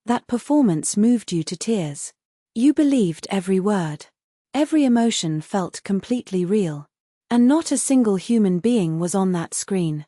That performance moved you to tears. You believed every word. Every emotion felt completely real. And not a single human being was on that screen.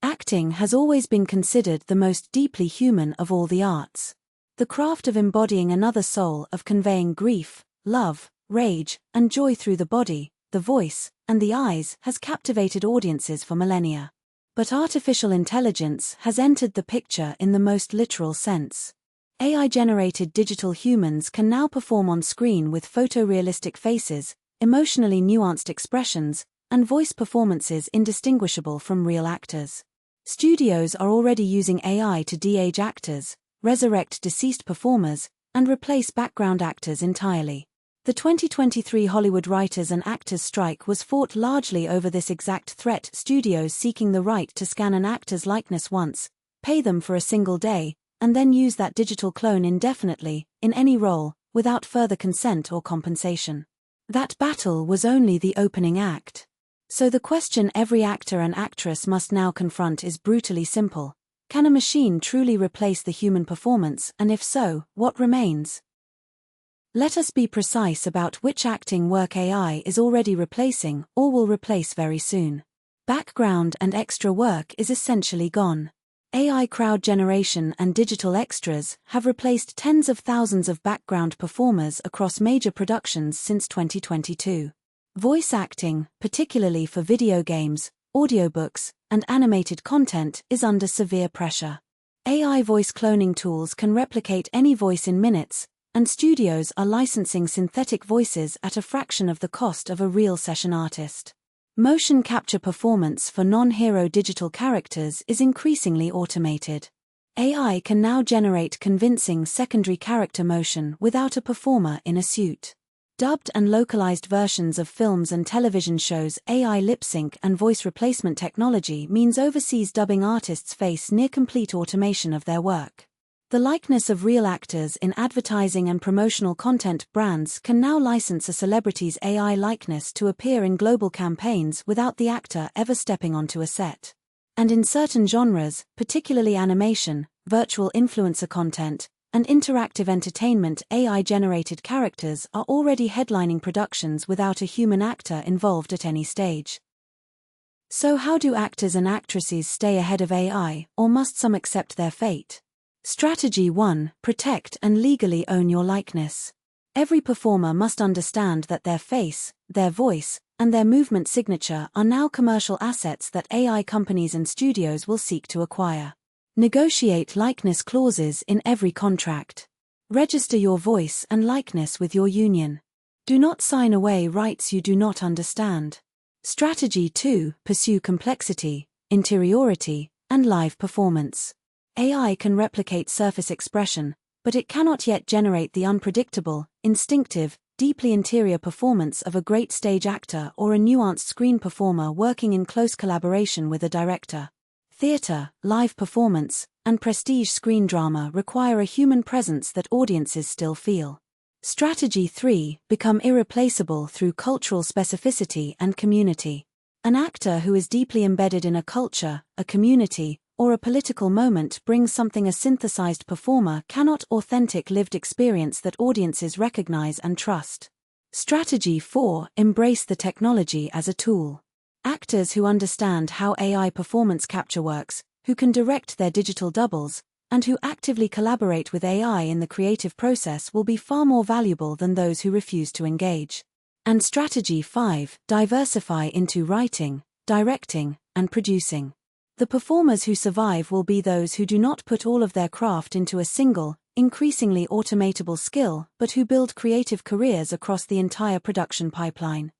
Acting has always been considered the most deeply human of all the arts. The craft of embodying another soul, of conveying grief, love, rage, and joy through the body, the voice, and the eyes has captivated audiences for millennia. But artificial intelligence has entered the picture in the most literal sense. AI-generated digital humans can now perform on screen with photorealistic faces, emotionally nuanced expressions, and voice performances indistinguishable from real actors. Studios are already using AI to de-age actors, resurrect deceased performers, and replace background actors entirely. The 2023 Hollywood writers and actors strike was fought largely over this exact threat, studios seeking the right to scan an actor's likeness once, pay them for a single day, and then use that digital clone indefinitely, in any role, without further consent or compensation. That battle was only the opening act. So the question every actor and actress must now confront is brutally simple. Can a machine truly replace the human performance, and if so, what remains? Let us be precise about which acting work AI is already replacing or will replace very soon. Background and extra work is essentially gone. AI crowd generation and digital extras have replaced tens of thousands of background performers across major productions since 2022. Voice acting, particularly for video games, audiobooks, and animated content, is under severe pressure. AI voice cloning tools can replicate any voice in minutes, and studios are licensing synthetic voices at a fraction of the cost of a real session artist. Motion capture performance for non-hero digital characters is increasingly automated. AI can now generate convincing secondary character motion without a performer in a suit. Dubbed and localized versions of films and television shows. AI lip sync and voice replacement technology means overseas dubbing artists face near-complete automation of their work. The likeness of real actors in advertising and promotional content. Brands can now license a celebrity's AI likeness to appear in global campaigns without the actor ever stepping onto a set. And in certain genres, particularly animation, virtual influencer content, and interactive entertainment, AI-generated characters are already headlining productions without a human actor involved at any stage. So how do actors and actresses stay ahead of AI, or must some accept their fate? Strategy 1. Protect and legally own your likeness. Every performer must understand that their face, their voice, and their movement signature are now commercial assets that AI companies and studios will seek to acquire. Negotiate likeness clauses in every contract. Register your voice and likeness with your union. Do not sign away rights you do not understand. Strategy 2. Pursue complexity, interiority, and live performance. AI can replicate surface expression, but it cannot yet generate the unpredictable, instinctive, deeply interior performance of a great stage actor or a nuanced screen performer working in close collaboration with a director. Theater, live performance, and prestige screen drama require a human presence that audiences still feel. Strategy 3. Become irreplaceable through cultural specificity and community. An actor who is deeply embedded in a culture, a community, or a political moment brings something a synthesized performer cannot. Authentic lived experience that audiences recognize and trust. Strategy 4. Embrace the technology as a tool. Actors who understand how AI performance capture works, who can direct their digital doubles, and who actively collaborate with AI in the creative process will be far more valuable than those who refuse to engage. And Strategy 5. Diversify into writing, directing, and producing. The performers who survive will be those who do not put all of their craft into a single, increasingly automatable skill, but who build creative careers across the entire production pipeline.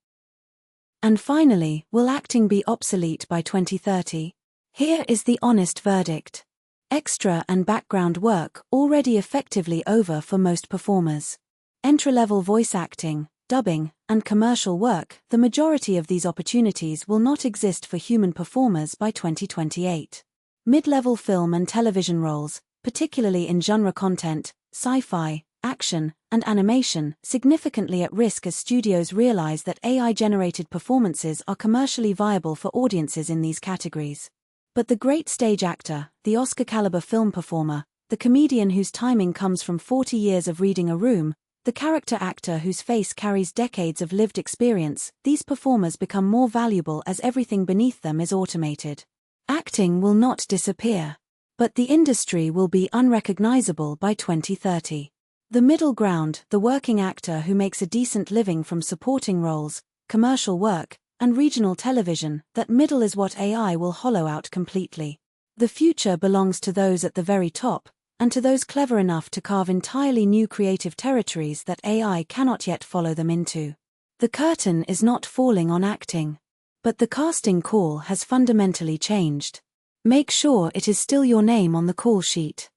And finally, will acting be obsolete by 2030? Here is the honest verdict. Extra and background work already effectively over for most performers. Entry-level voice acting, dubbing, and commercial work, the majority of these opportunities will not exist for human performers by 2028. Mid-level film and television roles, particularly in genre content, sci-fi, action, and animation, significantly at risk as studios realize that AI-generated performances are commercially viable for audiences in these categories. But the great stage actor, the Oscar-caliber film performer, the comedian whose timing comes from 40 years of reading a room, the character actor whose face carries decades of lived experience, these performers become more valuable as everything beneath them is automated. Acting will not disappear. But the industry will be unrecognizable by 2030. The middle ground, the working actor who makes a decent living from supporting roles, commercial work, and regional television, that middle is what AI will hollow out completely. The future belongs to those at the very top, and to those clever enough to carve entirely new creative territories that AI cannot yet follow them into. The curtain is not falling on acting. But the casting call has fundamentally changed. Make sure it is still your name on the call sheet.